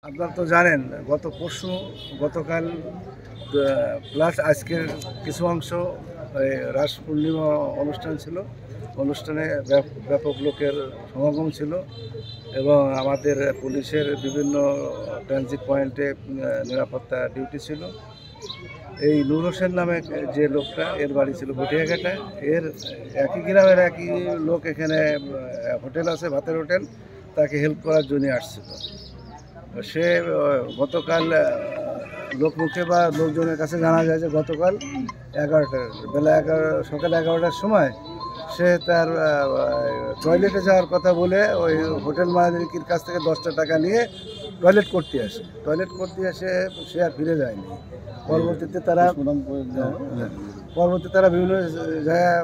আপনারা তো জানেন গতকাল প্লাস আজকের কিছু অংশ রাস পূর্ণিমা অনুষ্ঠান ছিল। অনুষ্ঠানে ব্যাপক লোকের সমাগম ছিল এবং আমাদের পুলিশের বিভিন্ন ট্রানজিট পয়েন্টে নিরাপত্তা ডিউটি ছিল। এই নূর হোসেন নামে যে লোকটা, এর বাড়ি ছিল ভুটিয়াঘাটায়। এর একই গ্রামের একই লোক এখানে হোটেল আছে, ভাতের হোটেল, তাকে হেল্প করার জন্য আসছিল। সে গতকাল লোকমুখে বা লোকজনের কাছে জানা যায় যে গতকাল সকাল 11টার সময় সে তার টয়লেটে যাওয়ার কথা বলে ওই হোটেল মালিকের কাছ থেকে 10টা টাকা নিয়ে টয়লেট করতে আসে। সে আর ফিরে যায়নি। পরবর্তীতে তারা বিভিন্ন জায়গায়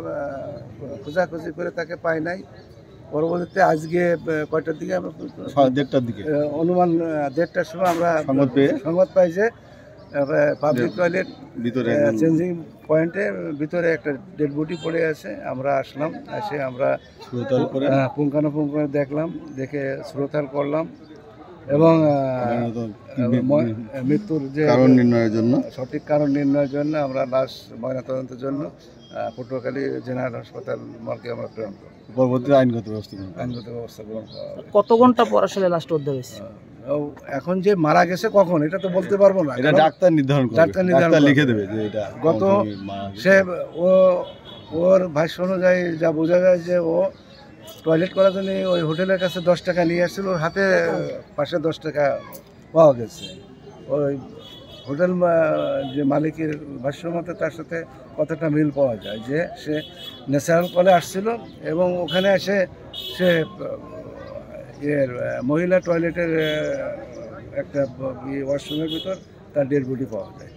খোঁজাখুঁজি করে তাকে পায় নাই। পরবর্তীতে আজকে কয়টার দিকে, 1:30টার দিকে অনুমান 1:30টার সময় আমরা সংবাদ পাই যে পাবলিক টয়লেট চেঞ্জিং পয়েন্টের ভিতরে একটা ডেড বডি পড়ে আছে। আমরা আসলাম, এসে আমরা পুঙ্খানুপুঙ্খ দেখলাম, দেখে শ্রোতাল করলাম এবং মৃত্যুর যে সঠিক কারণ নির্ণয়ের জন্য আমরা লাশ ময়নাতদন্তের জন্য পটুয়াখালী জেনারেল হাসপাতাল মর্গে আমরা প্রেরণ করি। পরবর্তী আইনগত ব্যবস্থা গ্রহণ করা হবে। কত ঘন্টা পর আসলে লাশটা উদ্ধার হয়েছে? এখন যে মারা গেছে কখন, এটা তো বলতে পারবো না। এটা ডাক্তার নির্ধারণ লিখে দেবে যে এটা সে ওর ভাষ্য অনুযায়ী যা বোঝা যায় যে ও টয়লেট করার জন্য ওই হোটেলের কাছে 10 টাকা নিয়ে আসছিল। ওর হাতে পাশে 10 টাকা পাওয়া গেছে। ওই হোটেল যে মালিকের ভাষ্য মতে তার সাথে কতটা মিল পাওয়া যায় যে সে ন্যাচারাল কলে আসছিল এবং ওখানে এসে সে মহিলা টয়লেটের একটা ওয়াশরুমের ভিতর তার ডেড বডি পাওয়া যায়।